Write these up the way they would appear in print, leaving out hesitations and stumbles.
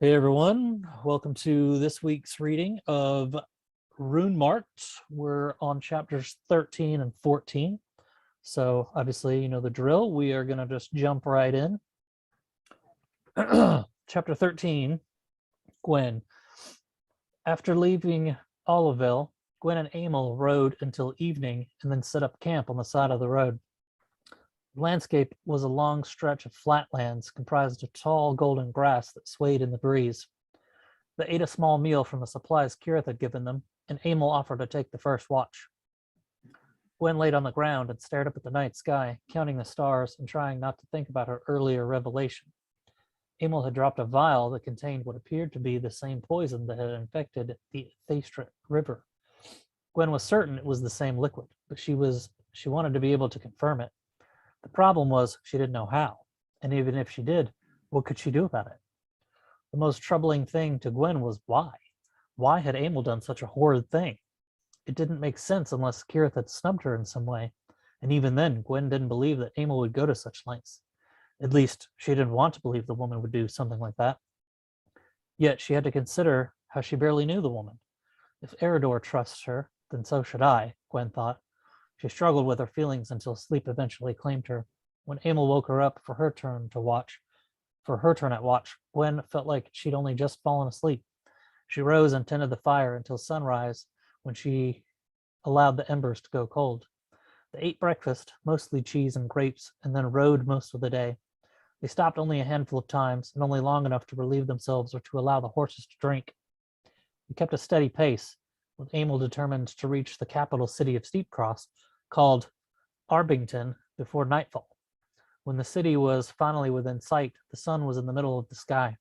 Hey everyone, welcome to this week's reading of Rune Marked. We're on chapters 13 and 14. So obviously, you know the drill. We are going to just jump right in. Chapter 13, Gwen. After leaving Olivelle, Gwen and Emil rode until evening and then set up camp on the side of the road. The landscape was a long stretch of flatlands comprised of tall golden grass that swayed in the breeze. They ate a small meal from the supplies Kirith had given them, and Emil offered to take the first watch. Gwen laid on the ground and stared up at the night sky, counting the stars and trying not to think about her earlier revelation. Emil had dropped a vial that contained what appeared to be the same poison that had infected the Thestra River. Gwen was certain it was the same liquid, but she wanted to be able to confirm it. The problem was she didn't know how, and even if she did, what could she do about it? The most troubling thing to Gwen was why. Why had Emil done such a horrid thing? It didn't make sense unless Kirith had snubbed her in some way, and even then, Gwen didn't believe that Emil would go to such lengths. At least, she didn't want to believe the woman would do something like that. Yet she had to consider how she barely knew the woman. If Eridor trusts her, then so should I, Gwen thought. She struggled with her feelings until sleep eventually claimed her. When Emil woke her up for her turn at watch, Gwen felt like she'd only just fallen asleep. She rose and tended the fire until sunrise, when she allowed the embers to go cold. They ate breakfast, mostly cheese and grapes, and then rode most of the day. They stopped only a handful of times, and only long enough to relieve themselves or to allow the horses to drink. They kept a steady pace, with Emil determined to reach the capital city of Steepcross, called Arbington, before nightfall. When the city was finally within sight, the sun was in the middle of the sky.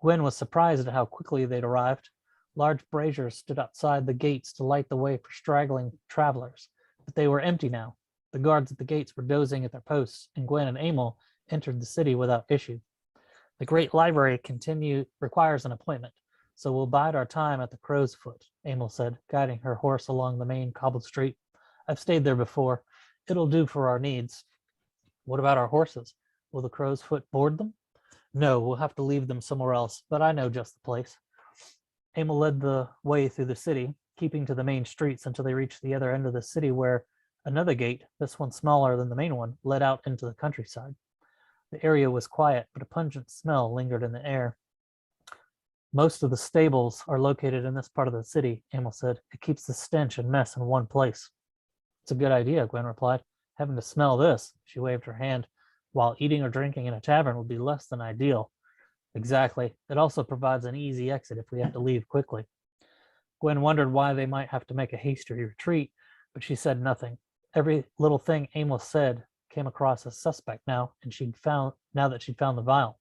Gwen was surprised at how quickly they'd arrived. Large braziers stood outside the gates to light the way for straggling travelers, but they were empty now. The guards at the gates were dozing at their posts, and Gwen and Emil entered the city without issue. The great library requires an appointment, so we'll bide our time at the Crow's Foot, Emil said, guiding her horse along the main cobbled street. I've stayed there before. It'll do for our needs. What about our horses? Will the Crow's Foot board them? No, we'll have to leave them somewhere else, but I know just the place. Emil led the way through the city, keeping to the main streets until they reached the other end of the city where another gate, this one smaller than the main one, led out into the countryside. The area was quiet, but a pungent smell lingered in the air. Most of the stables are located in this part of the city, Emil said. It keeps the stench and mess in one place. It's a good idea, Gwen replied. Having to smell this, she waved her hand, while eating or drinking in a tavern would be less than ideal. Exactly. It also provides an easy exit if we have to leave quickly. Gwen wondered why they might have to make a hasty retreat, but she said nothing. Every little thing Emil said came across as suspect now that she'd found the vial.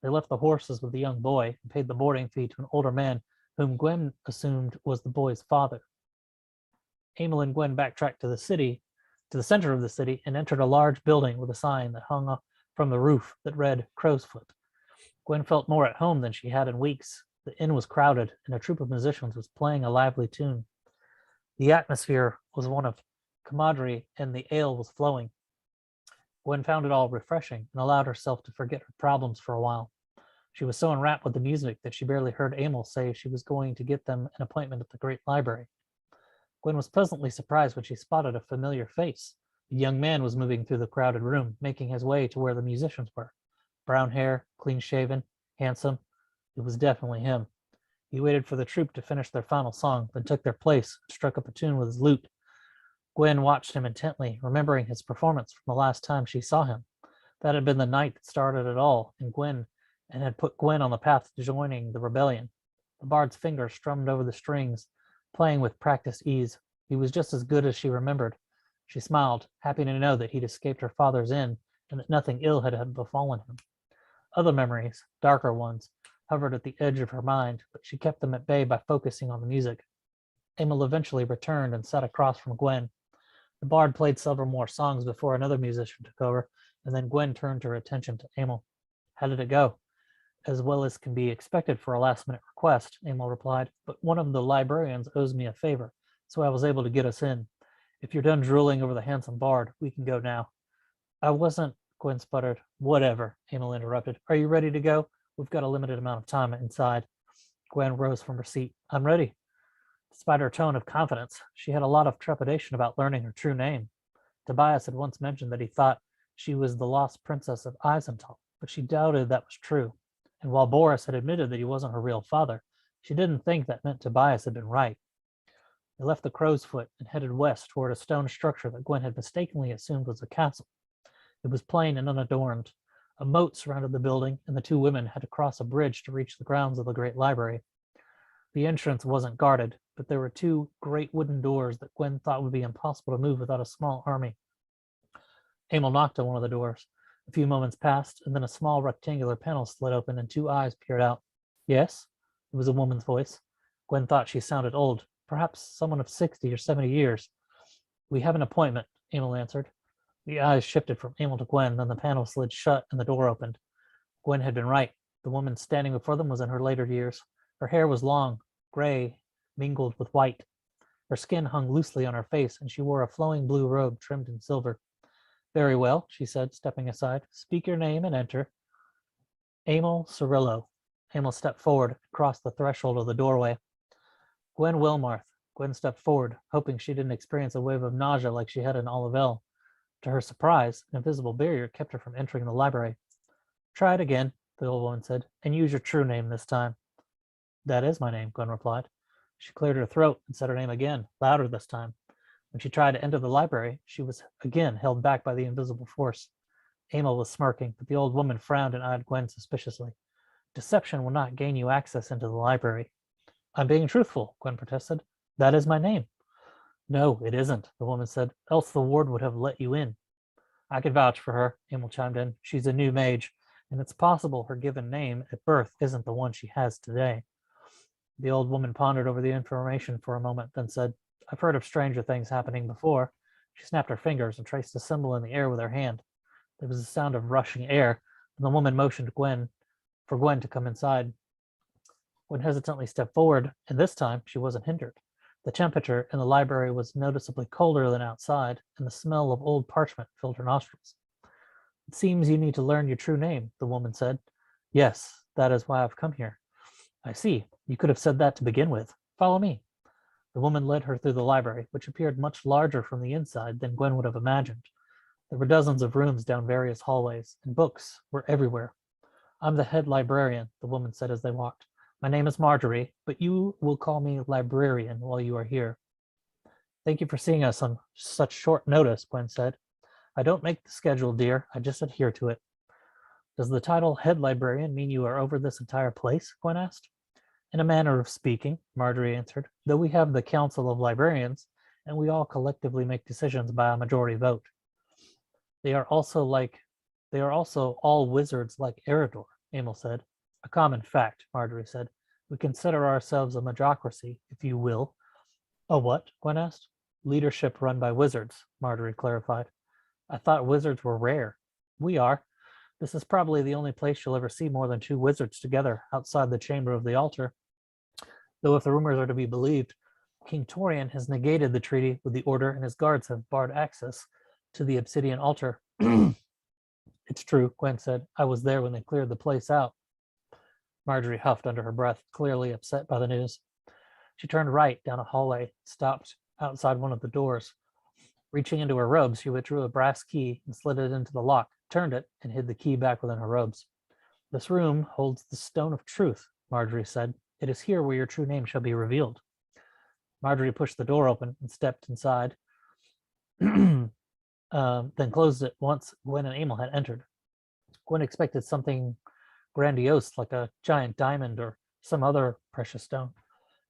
They left the horses with the young boy and paid the boarding fee to an older man whom Gwen assumed was the boy's father. Emil and Gwen backtracked to the center of the city, and entered a large building with a sign that hung from the roof that read Crow's Foot. Gwen felt more at home than she had in weeks. The inn was crowded, and a troupe of musicians was playing a lively tune. The atmosphere was one of camaraderie, and the ale was flowing. Gwen found it all refreshing and allowed herself to forget her problems for a while. She was so enwrapped with the music that she barely heard Emil say she was going to get them an appointment at the great library. Gwen was pleasantly surprised when she spotted a familiar face. A young man was moving through the crowded room, making his way to where the musicians were. Brown hair, clean-shaven, handsome. It was definitely him. He waited for the troupe to finish their final song, then took their place and struck up a tune with his lute. Gwen watched him intently, remembering his performance from the last time she saw him. That had been the night that started it all, and had put Gwen on the path to joining the rebellion. The bard's fingers strummed over the strings, playing with practiced ease. He was just as good as she remembered. She smiled, happy to know that he'd escaped her father's inn and that nothing ill had befallen him. Other memories, darker ones, hovered at the edge of her mind, but she kept them at bay by focusing on the music. Emil eventually returned and sat across from Gwen. The bard played several more songs before another musician took over, and then Gwen turned her attention to Emil. How did it go? As well as can be expected for a last-minute request, Emil replied, but one of the librarians owes me a favor, so I was able to get us in. If you're done drooling over the handsome bard, we can go now. I wasn't, Gwen sputtered. Whatever, Emil interrupted. Are you ready to go? We've got a limited amount of time inside. Gwen rose from her seat. I'm ready. Despite her tone of confidence, she had a lot of trepidation about learning her true name. Tobias had once mentioned that he thought she was the lost princess of Isentol, but she doubted that was true. And while Boris had admitted that he wasn't her real father, she didn't think that meant Tobias had been right. They left the Crow's Foot and headed west toward a stone structure that Gwen had mistakenly assumed was a castle. It was plain and unadorned. A moat surrounded the building, and the two women had to cross a bridge to reach the grounds of the great library. The entrance wasn't guarded, but there were two great wooden doors that Gwen thought would be impossible to move without a small army. Emil knocked on one of the doors. A few moments passed, and then a small rectangular panel slid open and two eyes peered out. Yes? It was a woman's voice. Gwen thought she sounded old, perhaps someone of 60 or 70 years. We have an appointment, Emil answered. The eyes shifted from Emil to Gwen, then the panel slid shut and the door opened. Gwen had been right. The woman standing before them was in her later years. Her hair was long, gray, mingled with white. Her skin hung loosely on her face, and she wore a flowing blue robe trimmed in silver. Very well, she said, stepping aside. Speak your name and enter. Emil Cirillo. Emil stepped forward and crossed the threshold of the doorway. Gwen Wilmarth. Gwen stepped forward, hoping she didn't experience a wave of nausea like she had in Olivelle. To her surprise, an invisible barrier kept her from entering the library. Try it again, the old woman said, and use your true name this time. That is my name, Gwen replied. She cleared her throat and said her name again, louder this time. When she tried to enter the library, she was again held back by the invisible force. Emil was smirking, but the old woman frowned and eyed Gwen suspiciously. Deception will not gain you access into the library. I'm being truthful, Gwen protested. That is my name. No, it isn't, the woman said, else the ward would have let you in. I could vouch for her, Emil chimed in. She's a new mage, and it's possible her given name at birth isn't the one she has today. The old woman pondered over the information for a moment, then said, I've heard of stranger things happening before. She snapped her fingers and traced a symbol in the air with her hand. There was a sound of rushing air, and the woman motioned for Gwen to come inside. Gwen hesitantly stepped forward, and this time she wasn't hindered. The temperature in the library was noticeably colder than outside, and the smell of old parchment filled her nostrils. It seems you need to learn your true name, the woman said. Yes, that is why I've come here. I see. You could have said that to begin with. Follow me. The woman led her through the library, which appeared much larger from the inside than Gwen would have imagined. There were dozens of rooms down various hallways, and books were everywhere. I'm the head librarian, the woman said as they walked. My name is Marjorie, but you will call me librarian while you are here. Thank you for seeing us on such short notice, Gwen said. I don't make the schedule, dear. I just adhere to it. Does the title head librarian mean you are over this entire place? Gwen asked. In a manner of speaking, Marjorie answered, though we have the Council of Librarians, and we all collectively make decisions by a majority vote. They are also all wizards like Eridor, Emil said. A common fact, Marjorie said. We consider ourselves a majocracy, if you will. A what? Gwen asked. Leadership run by wizards, Marjorie clarified. I thought wizards were rare. We are. This is probably the only place you'll ever see more than two wizards together outside the chamber of the altar. Though if the rumors are to be believed, King Torian has negated the treaty with the Order and his guards have barred access to the obsidian altar. It's true, Gwen said. I was there when they cleared the place out. Marjorie huffed under her breath, clearly upset by the news. She turned right down a hallway, stopped outside one of the doors. Reaching into her robes, she withdrew a brass key and slid it into the lock, turned it, and hid the key back within her robes. This room holds the Stone of Truth, Marjorie said. It is here where your true name shall be revealed. Marjorie pushed the door open and stepped inside, then closed it once Gwen and Emil had entered. Gwen expected something grandiose like a giant diamond or some other precious stone.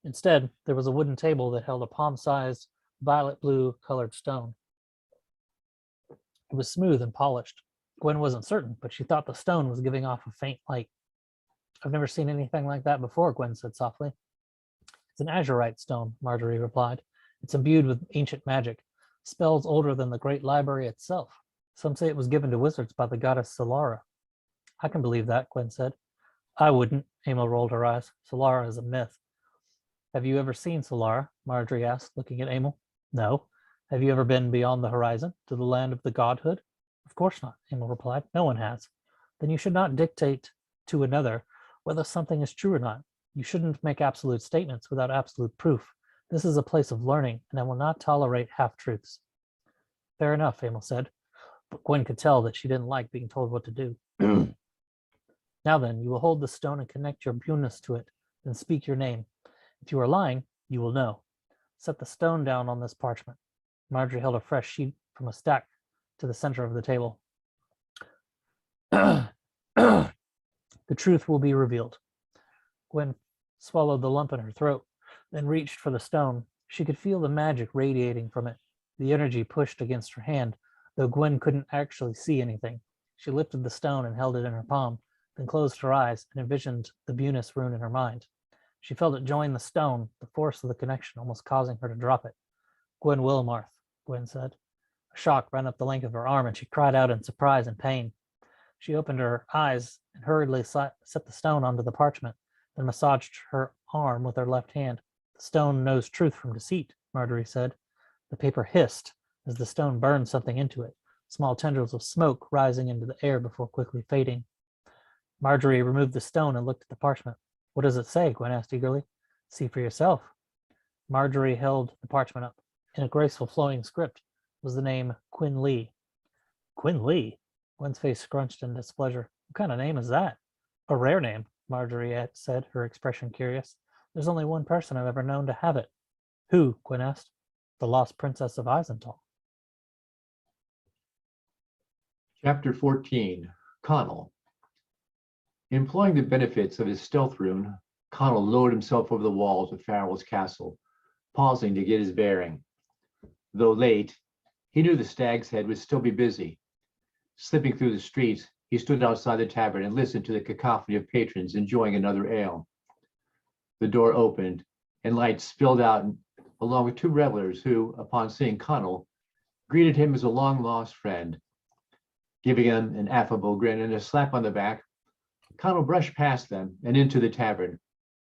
Instead, there was a wooden table that held a palm-sized violet blue colored stone. It was smooth and polished. Gwen wasn't certain, but she thought the stone was giving off a faint light. I've never seen anything like that before, Gwen said softly. It's an azurite stone, Marjorie replied. It's imbued with ancient magic, spells older than the great library itself. Some say it was given to wizards by the goddess Solara. I can believe that, Gwen said. I wouldn't, Emil rolled her eyes. Solara is a myth. Have you ever seen Solara? Marjorie asked, looking at Emil. No. Have you ever been beyond the horizon, to the land of the godhood? Of course not, Emil replied. No one has. Then you should not dictate to another whether something is true or not. You shouldn't make absolute statements without absolute proof. This is a place of learning, and I will not tolerate half-truths. Fair enough, Emil said, but Gwen could tell that she didn't like being told what to do. Now then, you will hold the stone and connect your bunus to it, then speak your name. If you are lying, you will know. Set the stone down on this parchment. Marjorie held a fresh sheet from a stack to the center of the table. The truth will be revealed. Gwen swallowed the lump in her throat, then reached for the stone. She could feel the magic radiating from it. The energy pushed against her hand, though Gwen couldn't actually see anything. She lifted the stone and held it in her palm, then closed her eyes and envisioned the bunus rune in her mind. She felt it join the stone, the force of the connection almost causing her to drop it. Gwen Wilmarth, Gwen said. A shock ran up the length of her arm, and she cried out in surprise and pain. She opened her eyes and hurriedly set the stone onto the parchment, then massaged her arm with her left hand. The stone knows truth from deceit, Marjorie said. The paper hissed as the stone burned something into it, small tendrils of smoke rising into the air before quickly fading. Marjorie removed the stone and looked at the parchment. What does it say? Gwen asked eagerly. See for yourself. Marjorie held the parchment up. In a graceful flowing script was the name Quinn Lee. Quinn Lee? Gwen's face scrunched in displeasure. What kind of name is that? A rare name, Marjorie had said, her expression curious. There's only one person I've ever known to have it. Who? Gwen asked. The lost princess of Isentol. Chapter 14, Connell. Employing the benefits of his stealth rune, Connell lowered himself over the walls of Farrell's castle, pausing to get his bearing. Though late, he knew the Stag's Head would still be busy. Slipping through the streets, he stood outside the tavern and listened to the cacophony of patrons enjoying another ale. The door opened, and light spilled out along with two revelers who, upon seeing Connell, greeted him as a long-lost friend. Giving him an affable grin and a slap on the back, Connell brushed past them and into the tavern,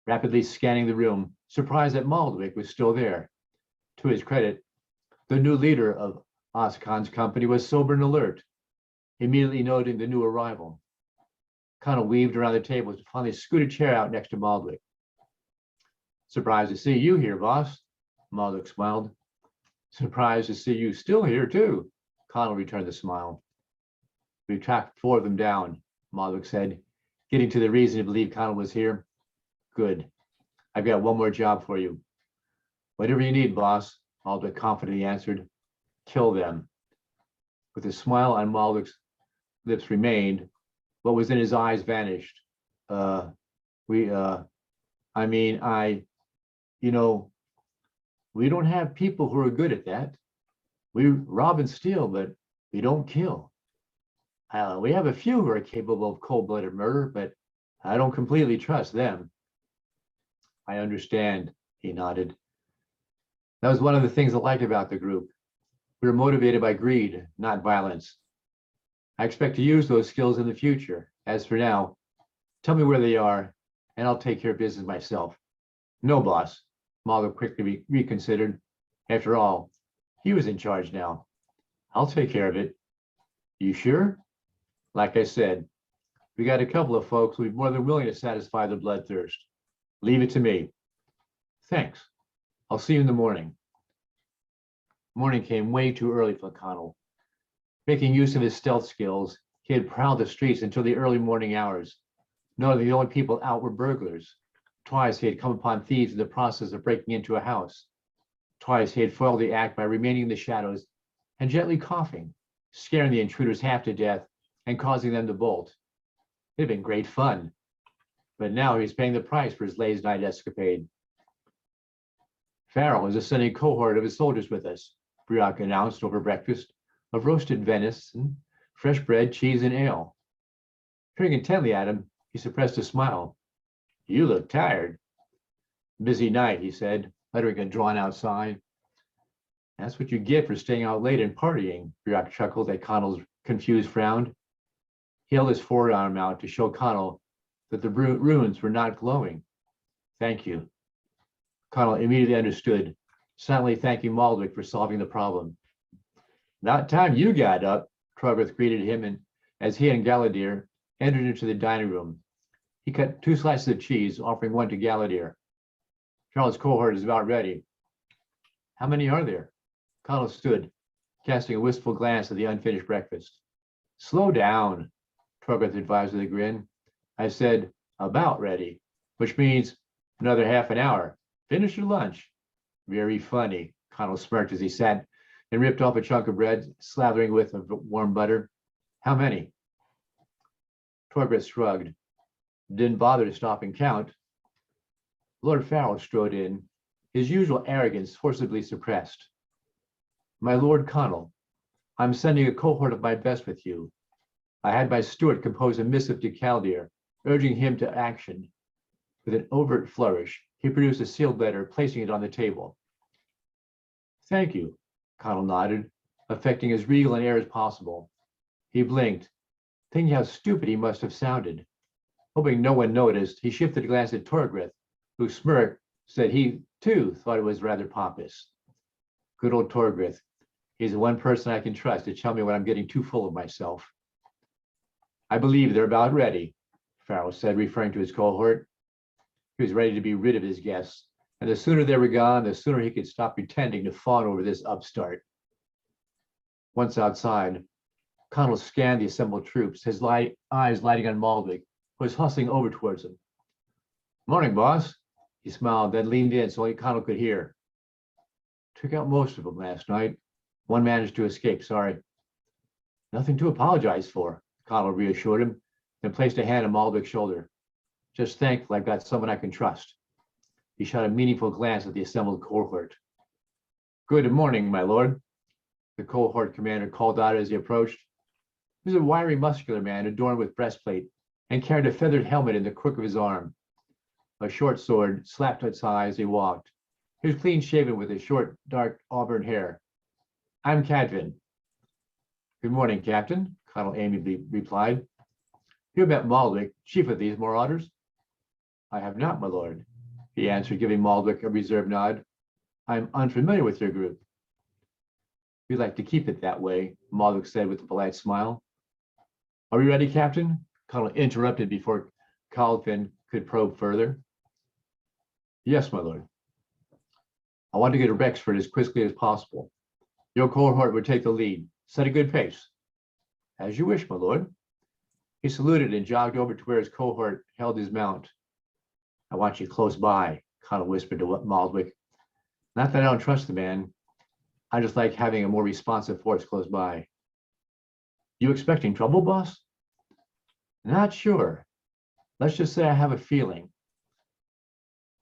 rapidly scanning the room, surprised that Maldwick was still there. To his credit, the new leader of Oscon's company was sober and alert, immediately noting the new arrival. Connell weaved around the table to finally scoot a chair out next to Maldwick. Surprised to see you here, boss, Maldwick smiled. Surprised to see you still here, too, Connell returned the smile. We tracked four of them down, Maldwick said, getting to the reason to believe Connell was here. Good. I've got one more job for you. Whatever you need, boss, Maldwick confidently answered. Kill them. With a smile on Maldwick's lips remained, what was in his eyes vanished. We don't have people who are good at that. We rob and steal, but we don't kill. We have a few who are capable of cold-blooded murder, but I don't completely trust them. I understand, he nodded. That was one of the things I liked about the group. We were motivated by greed, not violence. I expect to use those skills in the future. As for now, tell me where they are, and I'll take care of business myself. No, boss, Maldwick quickly reconsidered. After all, he was in charge now. I'll take care of it. You sure? Like I said, we got a couple of folks who'd be more than willing to satisfy their bloodthirst. Leave it to me. Thanks. I'll see you in the morning. Morning came way too early for Connell. Making use of his stealth skills, he had prowled the streets until the early morning hours, knowing the only people out were burglars. Twice he had come upon thieves in the process of breaking into a house. Twice he had foiled the act by remaining in the shadows and gently coughing, scaring the intruders half to death and causing them to bolt. It had been great fun, but now he was paying the price for his late night escapade. Farrell is sending a cohort of his soldiers with us, Briac announced over breakfast, of roasted venison, fresh bread, cheese, and ale. Peering intently at him, he suppressed a smile. You look tired. Busy night, he said, uttering a drawn-out sigh. That's what you get for staying out late and partying, Briac chuckled at Connell's confused frown. He held his forearm out to show Connell that the runes were not glowing. Thank you. Connell immediately understood, silently thanking Maldwick for solving the problem. About time you got up, Trogworth greeted him as he and Gallagher entered into the dining room. He cut 2 slices of cheese, offering one to Gallaudet. Charles' cohort is about ready. How many are there? Connell stood, casting a wistful glance at the unfinished breakfast. Slow down, Torgreath advised with a grin. I said, about ready, which means another half an hour. Finish your lunch. Very funny, Connell smirked as he sat and ripped off a chunk of bread, slathering with warm butter. How many? Torgreath shrugged. Didn't bother to stop and count. Lord Farrell strode in, his usual arrogance forcibly suppressed. My Lord Connell, I'm sending a cohort of my best with you. I had my steward compose a missive to Gallaudet, urging him to action. With an overt flourish, he produced a sealed letter, placing it on the table. Thank you, Connell nodded, affecting as regal an air as possible. He blinked, thinking how stupid he must have sounded. Hoping no one noticed, he shifted a glance at Torgreath, who smirked, said he, too, thought it was rather pompous. Good old Torgreath. He's the one person I can trust to tell me when I'm getting too full of myself. I believe they're about ready, Farrell said, referring to his cohort. He was ready to be rid of his guests, and the sooner they were gone, the sooner he could stop pretending to fawn over this upstart. Once outside, Connell scanned the assembled troops, his eyes lighting on Maldwick, who was hustling over towards him. Morning, boss. He smiled, then leaned in so only Connell could hear. Took out most of them last night. One managed to escape, sorry. Nothing to apologize for, Connell reassured him, then placed a hand on Maldwick's shoulder. Just thankful I've got someone I can trust. He shot a meaningful glance at the assembled cohort. Good morning, my lord, the cohort commander called out as he approached. He was a wiry, muscular man adorned with breastplate and carried a feathered helmet in the crook of his arm. A short sword slapped at his thigh as he walked. He was clean shaven with his short, dark auburn hair. I'm Cadvin. Good morning, Captain, Connell amiably replied. You met Maldwick, chief of these marauders? I have not, my lord, he answered, giving Maldwick a reserved nod. I'm unfamiliar with your group. We'd like to keep it that way, Maldwick said with a polite smile. Are we ready, Captain? Connell interrupted before Cadvin could probe further. Yes, my lord. I want to get to Rexford as quickly as possible. Your cohort would take the lead. Set a good pace. As you wish, my lord. He saluted and jogged over to where his cohort held his mount. I want you close by, Connell whispered to Maldwick. Not that I don't trust the man. I just like having a more responsive force close by. You expecting trouble, boss? Not sure. Let's just say I have a feeling.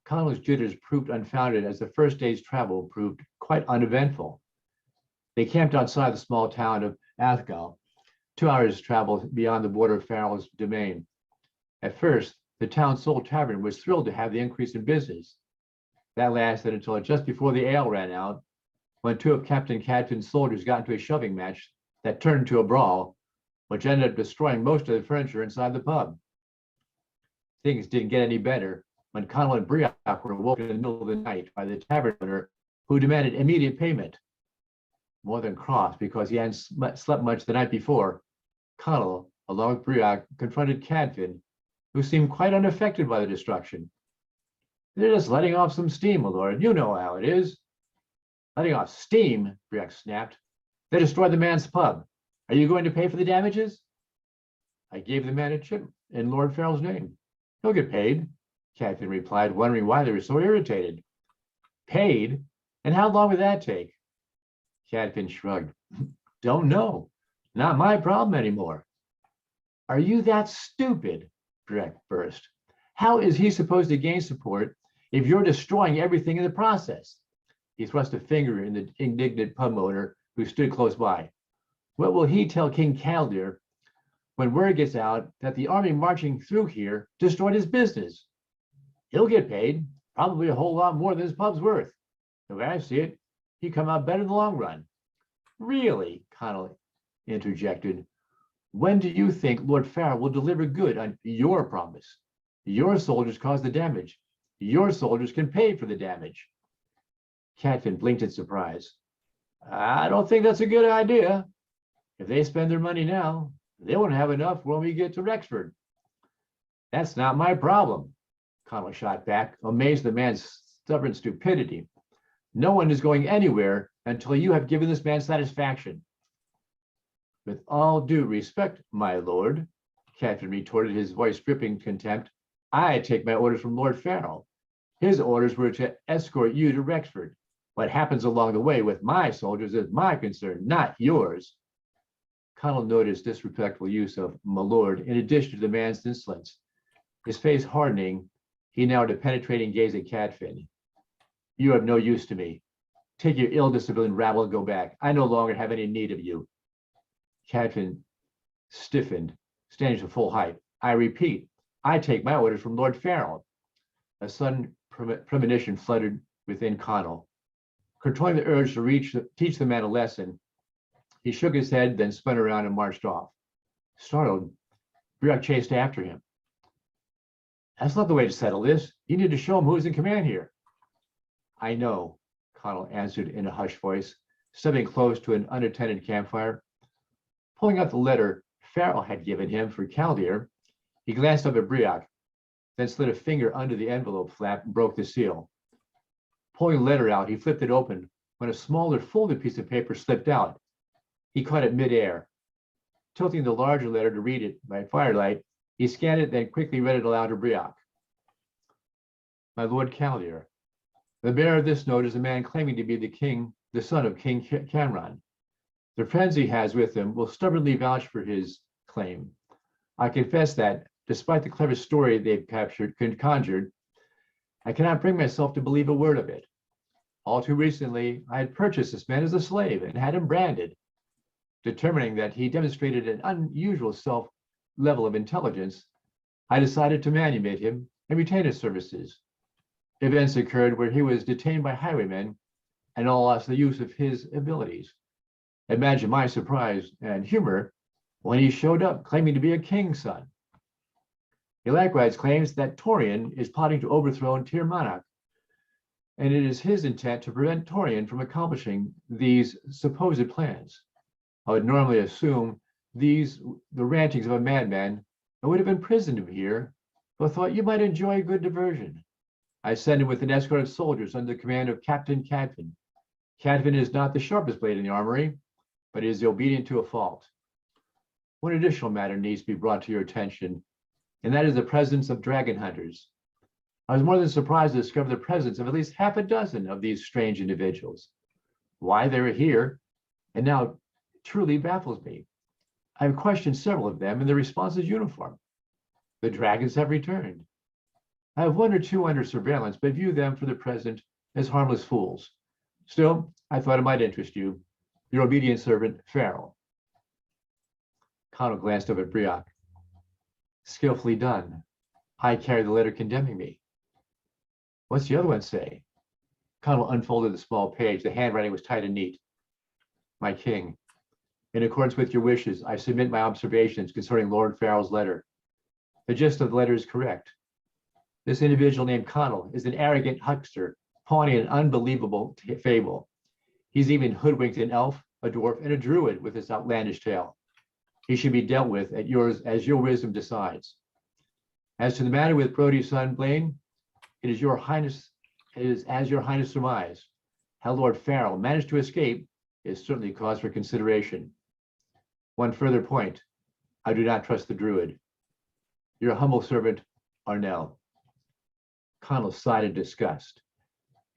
Connell's jitters proved unfounded as the first day's travel proved quite uneventful. They camped outside the small town of Athgal, 2 hours' travel beyond the border of Farrell's domain. At first, the town's sole tavern was thrilled to have the increase in business. That lasted until just before the ale ran out, when 2 of Captain Cadfin's soldiers got into a shoving match that turned into a brawl, which ended up destroying most of the furniture inside the pub. Things didn't get any better when Connell and Briac were woken in the middle of the night by the tavern owner, who demanded immediate payment. More than cross because he hadn't slept much the night before, Connell, along with Briac, confronted Cadfin, who seemed quite unaffected by the destruction. They're just letting off some steam, my lord. You know how it is. Letting off steam, Briac snapped. They destroyed the man's pub. Are you going to pay for the damages? I gave the man a chip in Lord Farrell's name. He'll get paid, Cadfin replied, wondering why they were so irritated. Paid? And how long would that take? Cadfin shrugged. Don't know. Not my problem anymore. Are you that stupid? Briac burst. How is he supposed to gain support if you're destroying everything in the process? He thrust a finger in the indignant pub owner who stood close by. What will he tell King Gallaudet when word gets out that the army marching through here destroyed his business? He'll get paid, probably a whole lot more than his pub's worth. The way I see it, he'd come out better in the long run. Really, Connell interjected. When do you think Lord Farrell will deliver good on your promise? Your soldiers caused the damage. Your soldiers can pay for the damage. Cadfin blinked in surprise. I don't think that's a good idea. If they spend their money now, they won't have enough when we get to Rexford. That's not my problem, Connell shot back, amazed at the man's stubborn stupidity. No one is going anywhere until you have given this man satisfaction. With all due respect, my lord, Captain retorted, his voice dripping contempt, I take my orders from Lord Farrell. His orders were to escort you to Rexford. What happens along the way with my soldiers is my concern, not yours. Connell noticed disrespectful use of my lord in addition to the man's insolence. His face hardening, he now had a penetrating gaze at Cadfin. You have no use to me. Take your ill-disciplined rabble and go back. I no longer have any need of you. Cadfin stiffened, standing to full height. I repeat, I take my orders from Lord Farrell. A sudden premonition fluttered within Connell. Controlling the urge to teach the man a lesson, he shook his head, then spun around and marched off. Startled, Briok chased after him. That's not the way to settle this. You need to show him who's in command here. I know, Connell answered in a hushed voice, stepping close to an unattended campfire. Pulling out the letter Farrell had given him for Chaldeer, he glanced up at Briok, then slid a finger under the envelope flap and broke the seal. Pulling the letter out, he flipped it open when a smaller folded piece of paper slipped out. He caught it midair. Tilting the larger letter to read it by firelight, he scanned it, then quickly read it aloud to Briok. My Lord Chaldeer, the bearer of this note is a man claiming to be the son of King Cameron. The friends he has with him will stubbornly vouch for his claim. I confess that, despite the clever story they've conjured, I cannot bring myself to believe a word of it. All too recently, I had purchased this man as a slave and had him branded. Determining that he demonstrated an unusual level of intelligence, I decided to manumit him and retain his services. Events occurred where he was detained by highwaymen and all lost the use of his abilities. Imagine my surprise and humor when he showed up claiming to be a king's son. He likewise claims that Torian is plotting to overthrow Tir Monarch, and it is his intent to prevent Torian from accomplishing these supposed plans. I would normally assume the rantings of a madman. I would have imprisoned him here, but thought you might enjoy a good diversion. I send him with an escort of soldiers under the command of Captain Cadfin. Cadfin is not the sharpest blade in the armory, but is obedient to a fault. One additional matter needs to be brought to your attention, and that is the presence of dragon hunters. I was more than surprised to discover the presence of at least half a dozen of these strange individuals. Why they were here, and now truly baffles me. I have questioned several of them, and their response is uniform. The dragons have returned. I have one or two under surveillance, but view them for the present as harmless fools. Still, I thought it might interest you. Your obedient servant, Farrell. Connell glanced up at Briok. Skillfully done. I carry the letter condemning me. What's the other one say? Connell unfolded the small page. The handwriting was tight and neat. My king, in accordance with your wishes, I submit my observations concerning Lord Farrell's letter. The gist of the letter is correct. This individual named Connell is an arrogant huckster, pawning an unbelievable fable. He's even hoodwinked an elf, a dwarf, and a druid with this outlandish tale. He should be dealt with as your wisdom decides. As to the matter with Brody's son Blaine, it is as your highness surmised. How Lord Farrell managed to escape is certainly cause for consideration. One further point, I do not trust the druid. Your humble servant, Arnell. Connell sighed in disgust.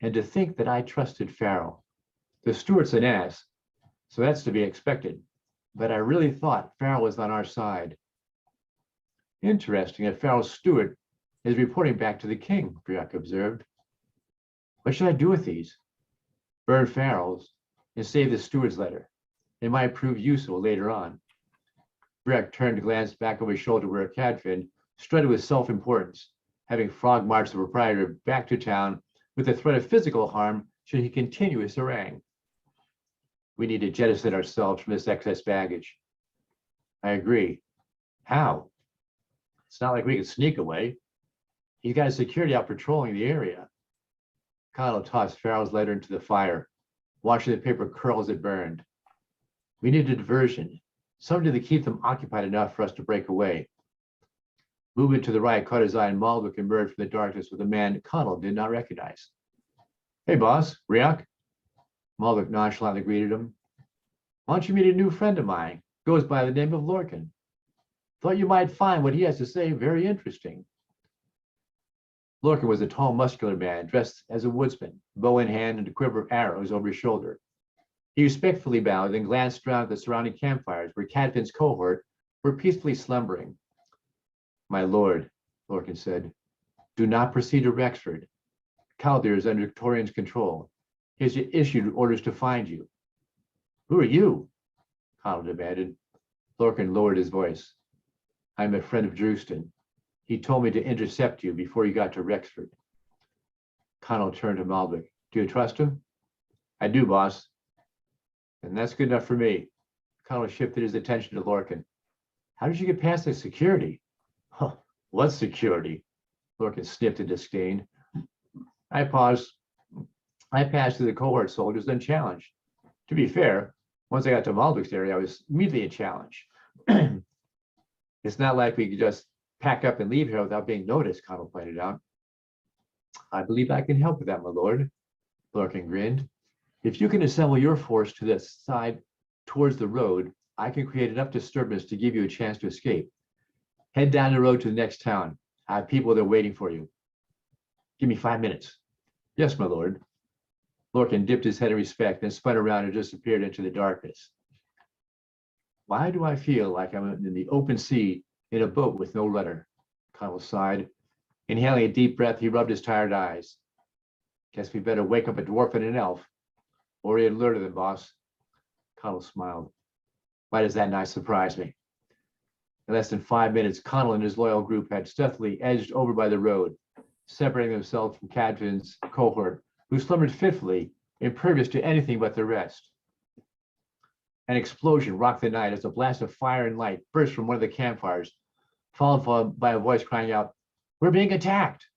And to think that I trusted Farrell. The steward's an ass, so that's to be expected. But I really thought Farrell was on our side. Interesting that Farrell's steward is reporting back to the king, Briok observed. What should I do with these? Burn Farrell's and save the steward's letter. It might prove useful later on. Briok turned to glance back over his shoulder where Cadfin strutted with self-importance, having frog-marched the proprietor back to town with the threat of physical harm should he continue his harangue. We need to jettison ourselves from this excess baggage. I agree. How? It's not like we can sneak away. He's got his security out patrolling the area. Connell tossed Farrell's letter into the fire, watching the paper curl as it burned. We need a diversion, something to keep them occupied enough for us to break away. Movement to the right caught his eye, and Maldwick emerged from the darkness with a man Connell did not recognize. Hey, boss, Riak. Maldwick nonchalantly greeted him. Why don't you meet a new friend of mine? Goes by the name of Lorcan. Thought you might find what he has to say very interesting. Lorcan was a tall, muscular man dressed as a woodsman, bow in hand and a quiver of arrows over his shoulder. He respectfully bowed and glanced around at the surrounding campfires where Cadfan's cohort were peacefully slumbering. My lord, Lorcan said, do not proceed to Rexford. Caldir is under Torian's control. He has issued orders to find you. Who are you? Connell demanded. Lorcan lowered his voice. I'm a friend of Drewston. He told me to intercept you before you got to Rexford. Connell turned to Maldwick. Do you trust him? I do, boss. And that's good enough for me. Connell shifted his attention to Lorcan. How did you get past the security? Huh, what security? Lorcan sniffed in disdain. I paused. I passed through the cohort soldiers, then challenged. To be fair, once I got to Maldwick's area, I was immediately a challenge. It's not like we could just pack up and leave here without being noticed, Connell pointed out. I believe I can help with that, my lord. Lorcan grinned. If you can assemble your force to the side towards the road, I can create enough disturbance to give you a chance to escape. Head down the road to the next town. I have people there waiting for you. Give me 5 minutes. Yes, my lord. Lorcan dipped his head in respect, then spun around and disappeared into the darkness. Why do I feel like I'm in the open sea in a boat with no rudder? Connell sighed. Inhaling a deep breath, he rubbed his tired eyes. Guess we better wake up a dwarf and an elf. Already alerted them, boss. Connell smiled. Why does that not surprise me? In less than 5 minutes, Connell and his loyal group had stealthily edged over by the road, separating themselves from Cadfan's cohort, who slumbered fitfully, impervious to anything but the rest. An explosion rocked the night as a blast of fire and light burst from one of the campfires, followed by a voice crying out, "We're being attacked!"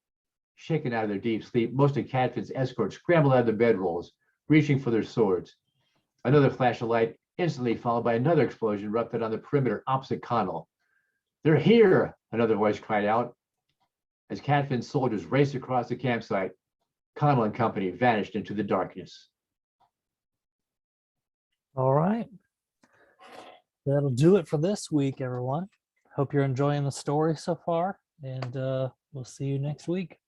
Shaken out of their deep sleep, most of Cadfan's escorts scrambled out of their bedrolls, reaching for their swords. Another flash of light, instantly followed by another explosion, erupted on the perimeter opposite Connell. "They're here!" another voice cried out. As Cadfan's soldiers raced across the campsite, Connell and company vanished into the darkness. All right. That'll do it for this week, everyone. Hope you're enjoying the story so far, and we'll see you next week.